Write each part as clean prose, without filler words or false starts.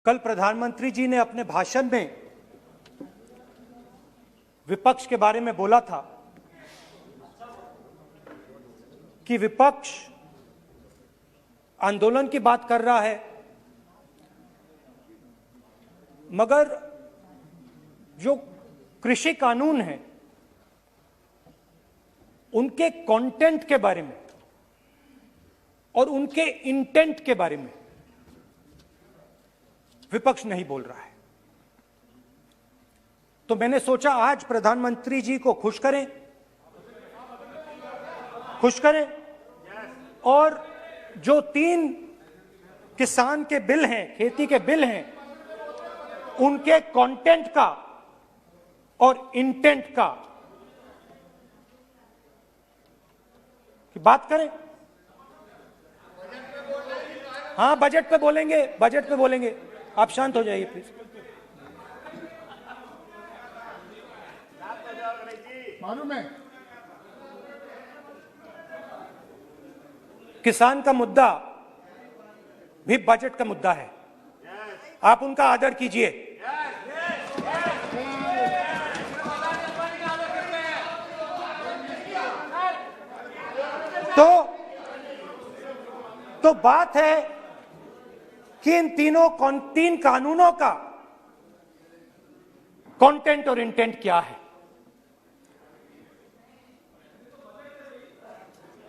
कल प्रधानमंत्री जी ने अपने भाषण में विपक्ष के बारे में बोला था कि विपक्ष आंदोलन की बात कर रहा है, मगर जो कृषि कानून है उनके कंटेंट के बारे में और उनके इंटेंट के बारे में विपक्ष नहीं बोल रहा है। तो मैंने सोचा आज प्रधानमंत्री जी को खुश करें और जो 3 किसान के बिल हैं, खेती के बिल हैं, उनके कंटेंट का और इंटेंट का की बात करें। हाँ, बजट पे बोलेंगे। आप शांत हो जाइए प्लीज। मालूम है किसान का मुद्दा भी बजट का मुद्दा है, आप उनका आदर कीजिए। तो बात है कि इन 3 कानूनों का कंटेंट और इंटेंट क्या है।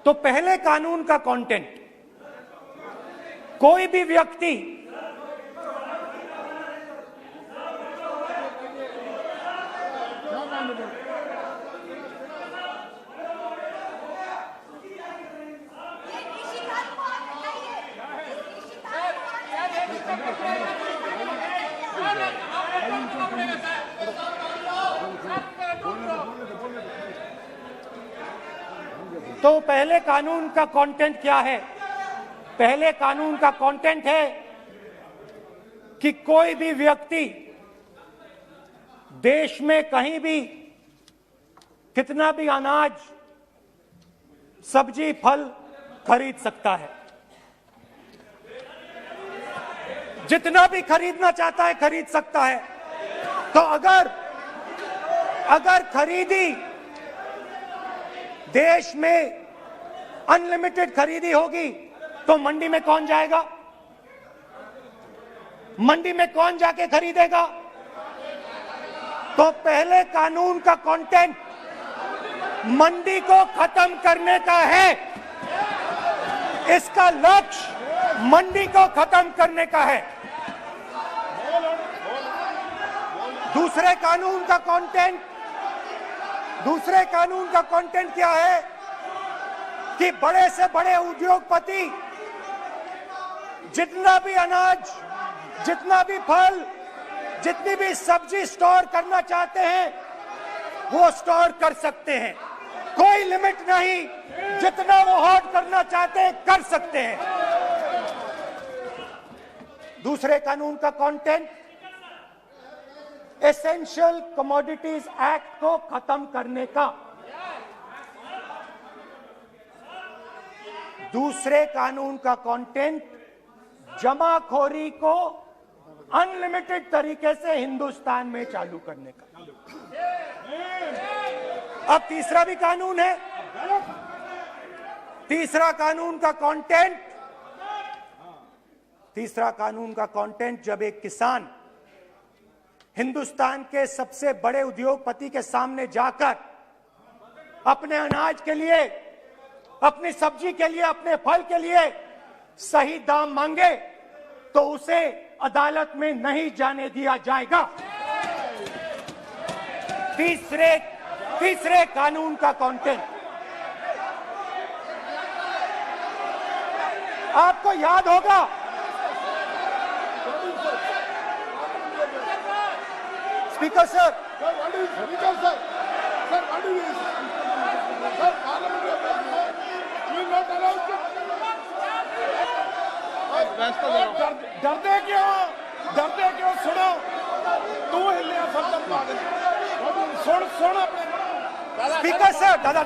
तो पहले कानून का कंटेंट, कोई भी व्यक्ति तो पहले कानून का कंटेंट क्या है? पहले कानून का कंटेंट है कि कोई भी व्यक्ति देश में कहीं भी कितना भी अनाज, सब्जी, फल खरीद सकता है, जितना भी खरीदना चाहता है खरीद सकता है। तो अगर खरीदी देश में अनलिमिटेड खरीदी होगी तो मंडी में कौन जाएगा? मंडी में कौन जाके खरीदेगा? तो पहले कानून का कंटेंट मंडी को खत्म करने का है। इसका लक्ष्य मंडी को खत्म करने का है। दूसरे कानून का कंटेंट क्या है कि बड़े से बड़े उद्योगपति जितना भी अनाज, जितना भी फल, जितनी भी सब्जी स्टोर करना चाहते हैं वो स्टोर कर सकते हैं, कोई लिमिट नहीं, जितना वो होल्ड करना चाहते हैं कर सकते हैं। दूसरे कानून का कंटेंट एसेंशियल कमोडिटीज एक्ट को खत्म करने का। दूसरे कानून का कंटेंट जमाखोरी को अनलिमिटेड तरीके से हिंदुस्तान में चालू करने का। अब तीसरा भी कानून है। तीसरा कानून का कंटेंट जब एक किसान हिंदुस्तान के सबसे बड़े उद्योगपति के सामने जाकर अपने अनाज के लिए, अपनी सब्जी के लिए, अपने फल के लिए सही दाम मांगे तो उसे अदालत में नहीं जाने दिया जाएगा। तीसरे कानून का कंटेंट आपको याद होगा, स्पीकर सर, डरते क्यों? सुनो, तू हिलिया फर्दम पागल, सुन अपने स्पीकर सर, दादा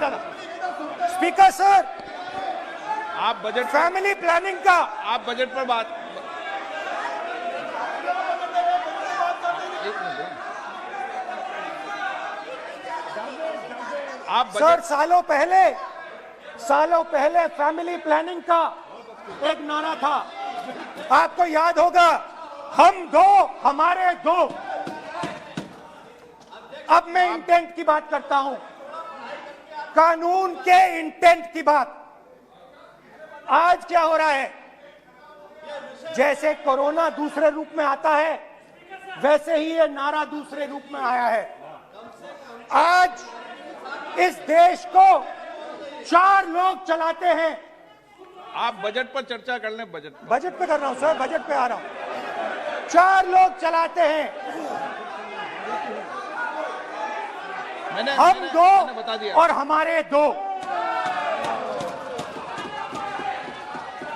स्पीकर सर, आप बजट फैमिली प्लानिंग का आप बजट पर बात सर, सालों पहले फैमिली प्लानिंग का एक नारा था, आपको याद होगा, हम दो हमारे दो। अब मैं इंटेंट की बात करता हूं, कानून के इंटेंट की बात। आज क्या हो रहा है, जैसे कोरोना दूसरे रूप में आता है, वैसे ही ये नारा दूसरे रूप में आया है। आज इस देश को 4 लोग चलाते हैं। आप बजट पर चर्चा कर लें। बजट पे कर रहा हूं सर, बजट पे आ रहा हूं। 4 लोग चलाते हैं, हम दो बता दिया। और हमारे दो।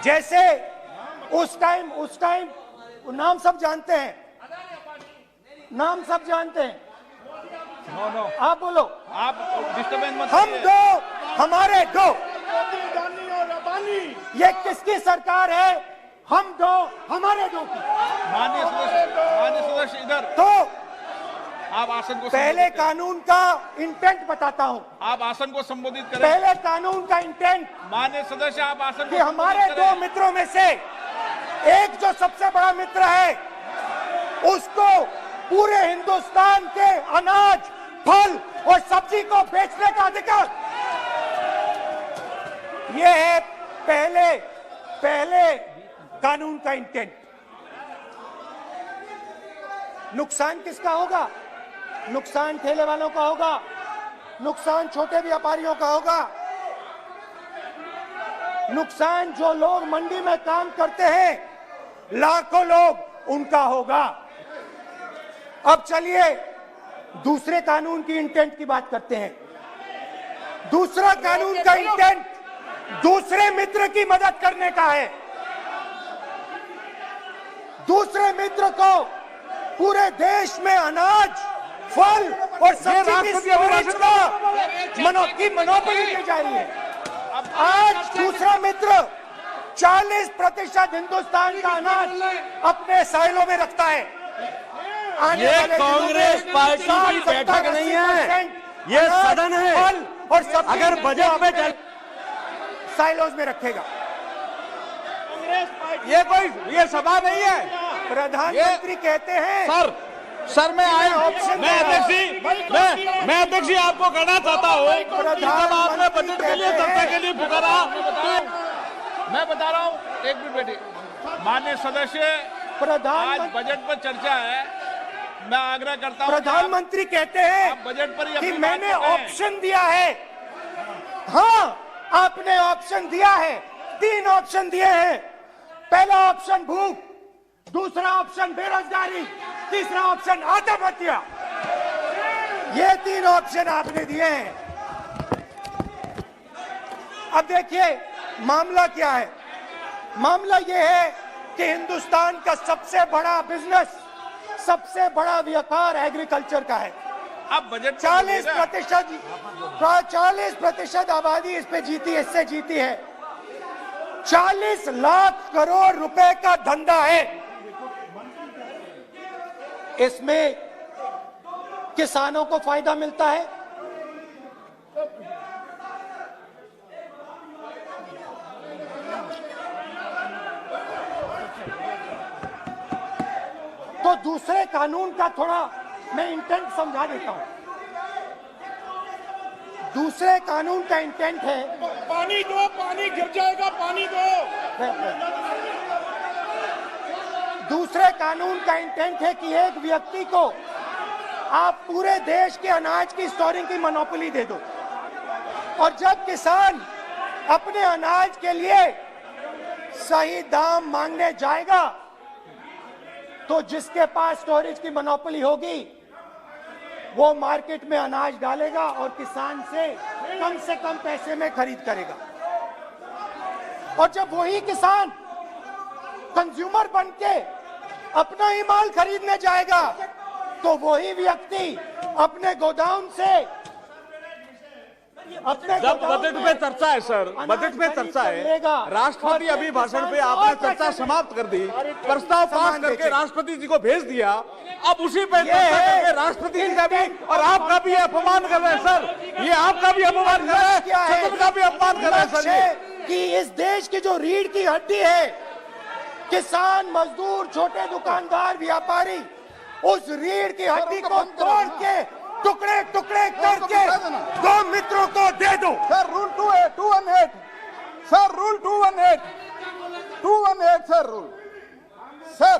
जैसे उस टाइम नाम सब जानते हैं, नाम सब जानते हैं। नो, आप बोलो, आप डिस्टर्बेंस मत। हम दो हमारे दो। ये किसकी सरकार है? हम दो हमारे दो की। माननीय सदस्य इधर। तो आप आसन को पहले कानून का इंटेंट बताता हूं। आप आसन को संबोधित करें। पहले कानून का इंटेंट, माननीय सदस्य आप आसन कि हमारे 2 मित्रों में से एक जो सबसे बड़ा मित्र है, उसको पूरे हिंदुस्तान के अनाज, फल और सब्जी को बेचने का अधिकार। यह है पहले कानून का इंटेंट। नुकसान किसका होगा? नुकसान ठेले वालों का होगा, नुकसान छोटे व्यापारियों का होगा, नुकसान जो लोग मंडी में काम करते हैं, लाखों लोग, उनका होगा। अब चलिए दूसरे कानून की इंटेंट की बात करते हैं। दूसरा कानून का इंटेंट दूसरे मित्र की मदद करने का है। दूसरे मित्र को पूरे देश में अनाज, फल और सब्जी की स्टोरेज की मोनोपोली दी जा रही है। आज दूसरा मित्र 40% हिंदुस्तान का अनाज अपने साइलों में रखता है। ये कांग्रेस पार्टी की बैठक नहीं है, ये सदन है। और अगर बजट में साइलोज में रखेगा। ये सभा नहीं है। प्रधानमंत्री कहते हैं सर मैं अध्यक्ष जी आपको कहना चाहता हूँ, जब आपने बजट के लिए चर्चा के लिए पुकारा, मैं बता रहा हूँ, एक मिनट बैठिए। माननीय सदस्य, आज बजट पर चर्चा है, मैं आग्रह करता हूँ। प्रधानमंत्री कहते हैं बजट पर कि मैंने ऑप्शन दिया है। हाँ, आपने ऑप्शन दिया है, 3 ऑप्शन दिए हैं। पहला ऑप्शन भूख, दूसरा ऑप्शन बेरोजगारी, तीसरा ऑप्शन आत्महत्या। ये 3 ऑप्शन आपने दिए हैं। अब देखिए मामला क्या है। मामला ये है कि हिंदुस्तान का सबसे बड़ा बिजनेस, सबसे बड़ा व्यापार एग्रीकल्चर का है। अब बजट 40% आबादी इस पे जीती है, इससे जीती है। 40 लाख करोड़ रुपए का धंधा है। इसमें किसानों को फायदा मिलता है, तो दूसरे कानून का थोड़ा मैं इंटेंट समझा देता हूं। दूसरे कानून का इंटेंट है, पानी दो, पानी गिर जाएगा, पानी दो। दूसरे कानून का इंटेंट है कि एक व्यक्ति को आप पूरे देश के अनाज की स्टोरिंग की मोनोपोली दे दो, और जब किसान अपने अनाज के लिए सही दाम मांगने जाएगा, तो जिसके पास स्टोरेज की मोनोपोली होगी वो मार्केट में अनाज डालेगा और किसान से कम पैसे में खरीद करेगा। और जब वही किसान कंज्यूमर बनके अपना ही माल खरीदने जाएगा, तो वही व्यक्ति अपने गोदाम से जब बजट पे चर्चा है सर, बजट पे चर्चा है, राष्ट्रपति अभी भाषण पे आपने चर्चा समाप्त कर दी, प्रस्ताव पास करके राष्ट्रपति जी को भेज दिया, अब उसी पे चर्चा करके राष्ट्रपति जी का भी और आपका भी अपमान कर रहे हैं सर, ये आपका भी अपमान कर रहे हैं, सदन का भी अपमान कर रहे हैं सर। ये कि इस देश की जो रीढ़ की हड्डी है, किसान, मजदूर, छोटे दुकानदार, व्यापारी, उस रीढ़ की हड्डी को तोड़ के टुकड़े टुकड़े करके दो मित्रों को दे दो। Sir rule 218 sir, rule 218 sir, rule sir,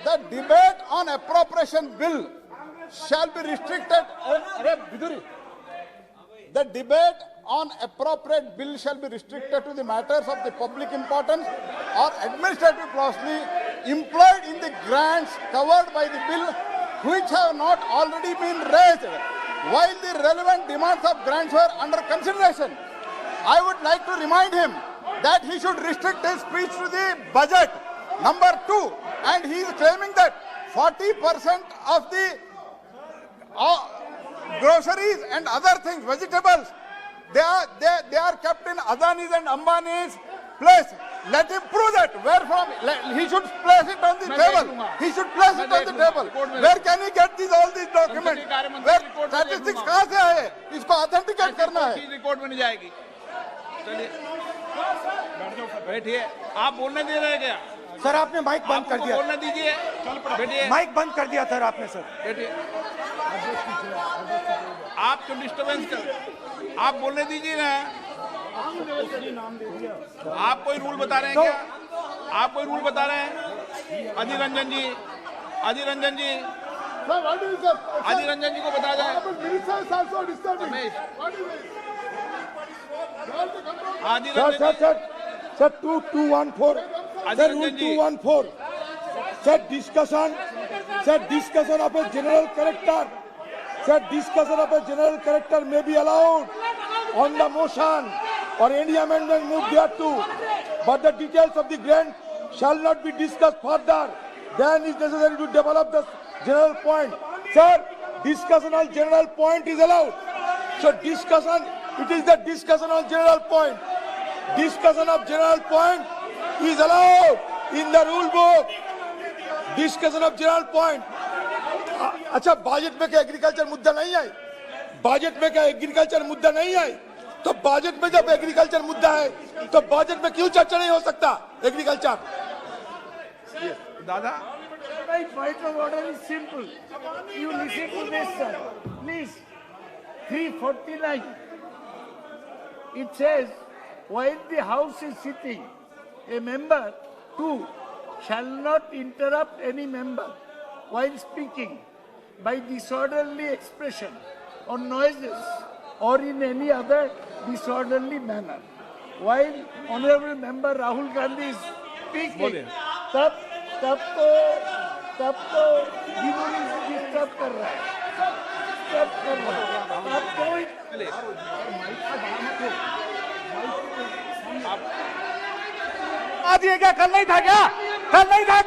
the debate on appropriation bill shall be restricted. The debate on appropriate bill shall be restricted to the matters of the public importance or administrative clausely employed in the grants covered by the bill which have not already been raised while the relevant demands of grants were under consideration. I would like to remind him that he should restrict his speech to the budget. Number 2, and he is claiming that 40% of the groceries and other things, vegetables, they are kept in Adani's and Ambani's place. Let him prove that. Where from? He should place it on the table. He should place it on the table. Where can he get all these documents? Where statistics कहाँ से आए? इसको authenticate करना है. Record में नहीं जाएगी. चलिए बैठिए. आप बोलने दे रहे हैं क्या? सर आपने माइक बंद कर दिया. बोलने दीजिए. बैठिए. माइक बंद कर दिया सर आपने. सर बैठिए. आप क्यों डिस्टर्बेंस कर? आप बोलने दीजिए ना. आप कोई रूल बता रहे हैं क्या? आप कोई रूल बता रहे हैं? अधीर रंजन जी, अधीर रंजन जी, अधीर रंजन जी को बता जाए. Sir, 2214. Sir, rule 214. Sir, discussion of a general character. Sir, discussion of a general character may be allowed on the motion or any amendment moved thereto, but the details of the grant shall not be discussed further. Then it is necessary to develop the general point. Sir, discussion on general point is allowed. So discussion, it is the discussion on general point. Discussion of general point is allowed in the rule book. Discussion of general point. अच्छा, budget में क्या agriculture मुद्दा नहीं है? Budget में क्या agriculture मुद्दा नहीं है? तो बजट में जब एग्रीकल्चर मुद्दा है तो बजट में क्यों चर्चा नहीं हो सकता एग्रीकल्चर? दादा, my point of order is simple. You listen to this, sir. Please. 349. It says, while the House is sitting, a member, 2, shall not interrupt any member while speaking by disorderly expression or noises or in any other disorderly manner. While Honorable Member Rahul Gandhi is speaking, तब तो disturb कर रहा है. आज ये क्या कल नहीं था क्या? कल नहीं था.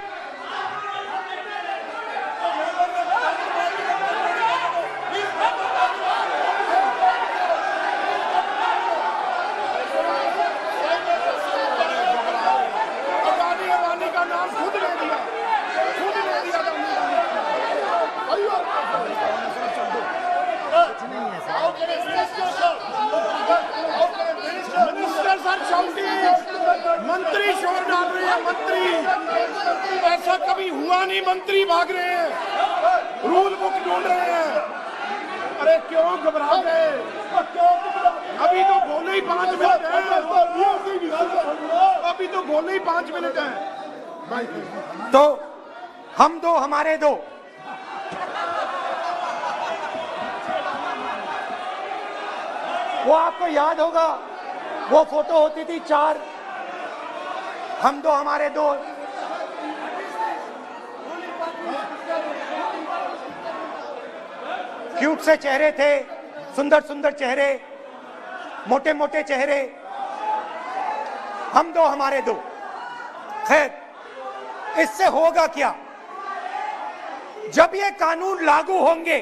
मंत्री शोर डाल रहे हैं. मंत्री, ऐसा कभी हुआ नहीं. मंत्री भाग रहे हैं, रूल बुक ढूंढ रहे हैं. अरे क्यों घबरा गए? अभी तो बोले ही 5 मिनट है. अभी तो बोले ही 5 मिनट है. तो हम दो हमारे दो. वो आपको याद होगा, वो फोटो होती थी 4, हम दो हमारे दो. क्यूट से चेहरे थे, सुंदर सुंदर चेहरे, मोटे मोटे चेहरे. हम दो हमारे दो. खैर, इससे होगा क्या? जब ये कानून लागू होंगे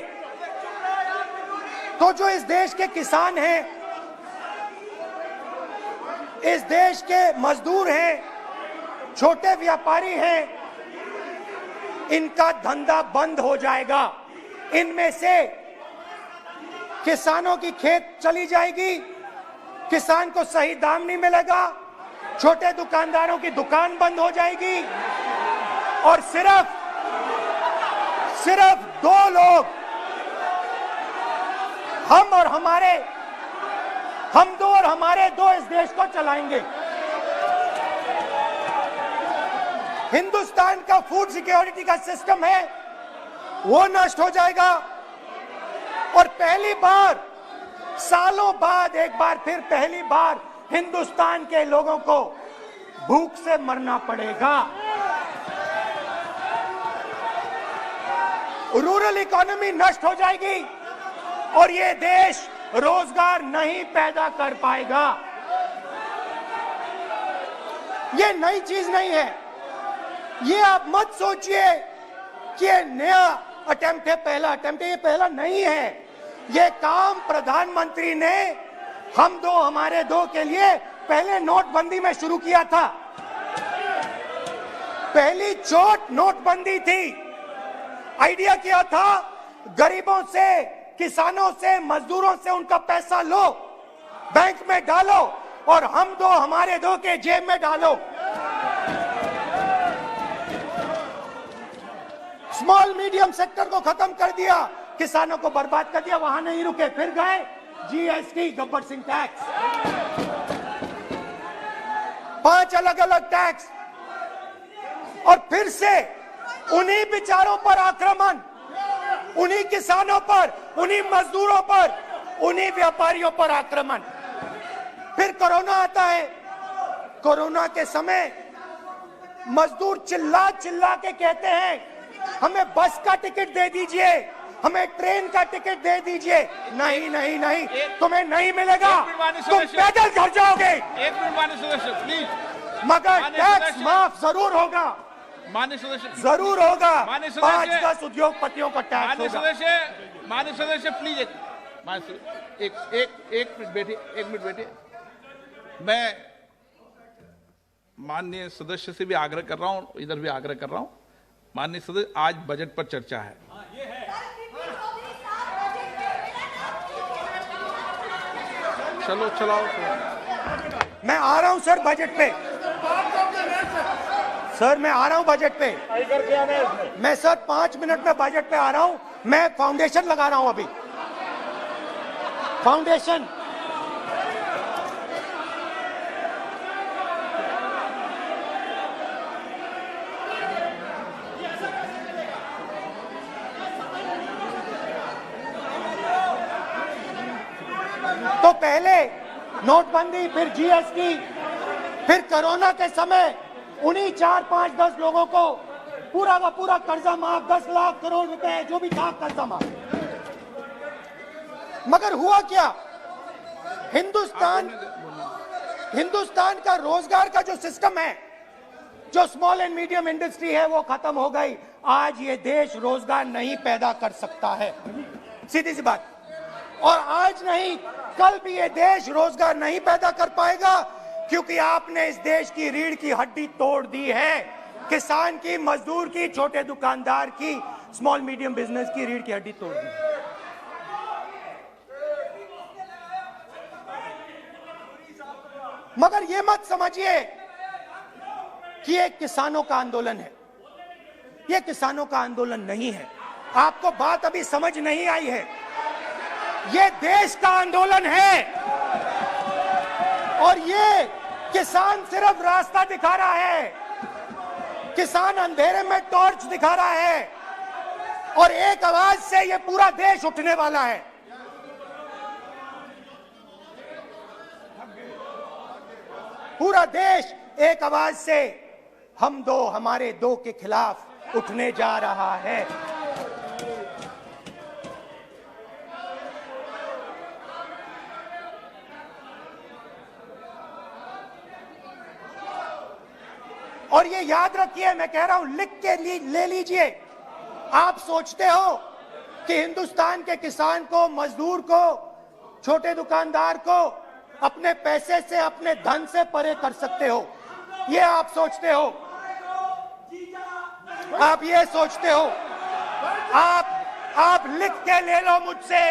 तो जो इस देश के किसान हैं, इस देश के मजदूर हैं, छोटे व्यापारी हैं, इनका धंधा बंद हो जाएगा। इनमें से किसानों की खेत चली जाएगी, किसान को सही दाम नहीं मिलेगा, छोटे दुकानदारों की दुकान बंद हो जाएगी और सिर्फ दो लोग, हम दो और हमारे दो इस देश को चलाएंगे। हिंदुस्तान का फूड सिक्योरिटी का सिस्टम है वो नष्ट हो जाएगा और पहली बार सालों बाद एक बार फिर पहली बार हिंदुस्तान के लोगों को भूख से मरना पड़ेगा। रूरल इकोनॉमी नष्ट हो जाएगी और ये देश रोजगार नहीं पैदा कर पाएगा। ये नई चीज नहीं है, ये आप मत सोचिए कि ये नया अटेम्प्ट है, पहला अटेम्प्ट है। ये पहला नहीं है, ये काम प्रधानमंत्री ने हम दो हमारे दो के लिए पहले नोटबंदी में शुरू किया था। पहली चोट नोटबंदी थी। आइडिया क्या था? गरीबों से, किसानों से, मजदूरों से उनका पैसा लो, बैंक में डालो और हम दो हमारे दो के जेब में डालो। स्मॉल मीडियम सेक्टर को खत्म कर दिया, किसानों को बर्बाद कर दिया। वहां नहीं रुके, फिर गए जीएसटी, गब्बर सिंह टैक्स, 5 अलग अलग टैक्स और फिर से उन्हीं बेचारों पर आक्रमण, उन्हीं किसानों पर, उन्हीं मजदूरों पर, उन्हीं व्यापारियों पर आक्रमण। फिर कोरोना आता है। कोरोना के समय मजदूर चिल्ला चिल्ला के कहते हैं हमें बस का टिकट दे दीजिए, हमें ट्रेन का टिकट दे दीजिए। नहीं नहीं नहीं, तुम्हें नहीं मिलेगा, तुम पैदल घर जाओगे। एक मिनट माननीय सदस्य प्लीज। मगर टैक्स माफ जरूर होगा, माननीय सदस्य जरूर होगा। माननीय सदस्य 5-10 उद्योगपतियों का टैक्स होगा। माननीय सदस्य प्लीज एक मिनट बैठिए। मैं माननीय सदस्य से भी आग्रह कर रहा हूं, इधर भी आग्रह कर रहा हूं। माननीय सदस्य, आज बजट पर चर्चा है। चलो चलाओ। मैं आ रहा हूं सर बजट पे, सर मैं आ रहा हूं बजट पे। मैं सर 5 मिनट में बजट पे आ रहा हूं। मैं फाउंडेशन लगा रहा हूं अभी, फाउंडेशन। तो पहले नोटबंदी, फिर जीएसटी, फिर कोरोना के समय उन्हीं 4, 5, 10 लोगों को पूरा का पूरा कर्जा माफ, 10 लाख करोड़ रुपए जो भी था कर्जा माफ। मगर हुआ क्या? हिंदुस्तान का रोजगार का जो सिस्टम है, जो स्मॉल एंड मीडियम इंडस्ट्री है, वो खत्म हो गई। आज ये देश रोजगार नहीं पैदा कर सकता है, सीधी सी बात। और आज नहीं, कल भी ये देश रोजगार नहीं पैदा कर पाएगा क्योंकि आपने इस देश की रीढ़ की हड्डी तोड़ दी है। किसान की, मजदूर की, छोटे दुकानदार की, स्मॉल मीडियम बिजनेस की रीढ़ की हड्डी तोड़ दी। मगर ये मत समझिए कि ये किसानों का आंदोलन है। ये किसानों का आंदोलन नहीं है। आपको बात अभी समझ नहीं आई है। ये देश का आंदोलन है और ये किसान सिर्फ रास्ता दिखा रहा है। किसान अंधेरे में टॉर्च दिखा रहा है और एक आवाज से ये पूरा देश उठने वाला है। पूरा देश एक आवाज से हम दो हमारे दो के खिलाफ उठने जा रहा है। और ये याद रखिए, मैं कह रहा हूं, लिख के ले लीजिए। आप सोचते हो कि हिंदुस्तान के किसान को, मजदूर को, छोटे दुकानदार को अपने पैसे से, अपने धन से परे कर सकते हो। ये आप सोचते हो, आप ये सोचते हो। आप लिख के ले लो मुझसे,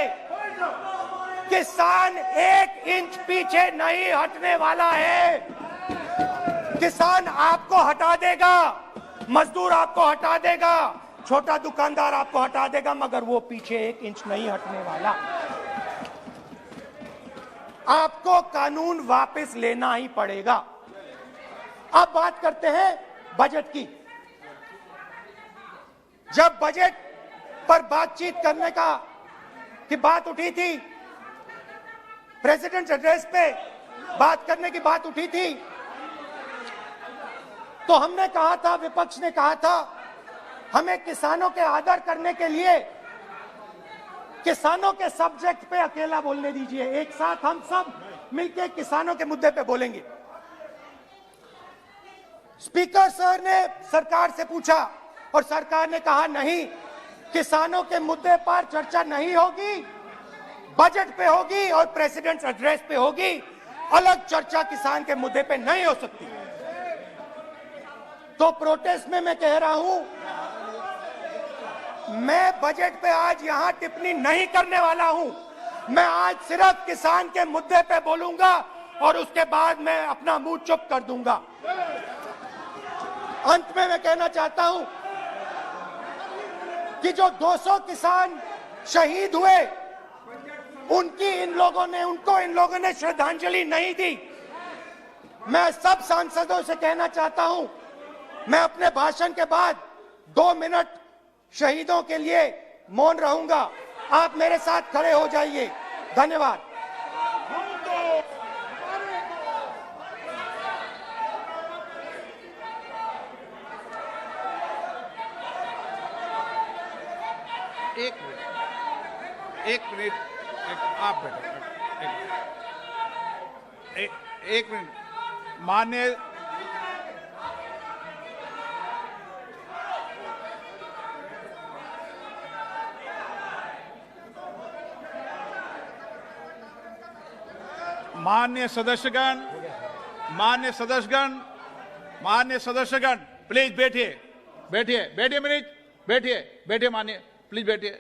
किसान 1 इंच पीछे नहीं हटने वाला है। किसान आपको हटा देगा, मजदूर आपको हटा देगा, छोटा दुकानदार आपको हटा देगा, मगर वो पीछे 1 इंच नहीं हटने वाला। आपको कानून वापस लेना ही पड़ेगा। अब बात करते हैं बजट की। जब बजट पर बातचीत करने की बात उठी थी, प्रेसिडेंट एड्रेस पे बात करने की बात उठी थी, तो हमने कहा था, विपक्ष ने कहा था, हमें किसानों के आदर करने के लिए किसानों के सब्जेक्ट पे अकेला बोलने दीजिए, एक साथ हम सब मिलकर किसानों के मुद्दे पे बोलेंगे। स्पीकर सर ने सरकार से पूछा और सरकार ने कहा नहीं, किसानों के मुद्दे पर चर्चा नहीं होगी, बजट पे होगी और प्रेसिडेंट एड्रेस पे होगी, अलग चर्चा किसान के मुद्दे पे नहीं हो सकती। तो प्रोटेस्ट में मैं कह रहा हूं, मैं बजट पे आज यहां टिप्पणी नहीं करने वाला हूं। मैं आज सिर्फ किसान के मुद्दे पे बोलूंगा और उसके बाद मैं अपना मुंह चुप कर दूंगा। अंत में मैं कहना चाहता हूं कि जो 200 किसान शहीद हुए, उनको इन लोगों ने श्रद्धांजलि नहीं दी। मैं सब सांसदों से कहना चाहता हूं, मैं अपने भाषण के बाद 2 मिनट शहीदों के लिए मौन रहूंगा। आप मेरे साथ खड़े हो जाइए। धन्यवाद। एक मिनट, आप बैठो। एक मिनट, माननीय सदस्यगण, प्लीज बैठिए, माननीय, प्लीज बैठिए।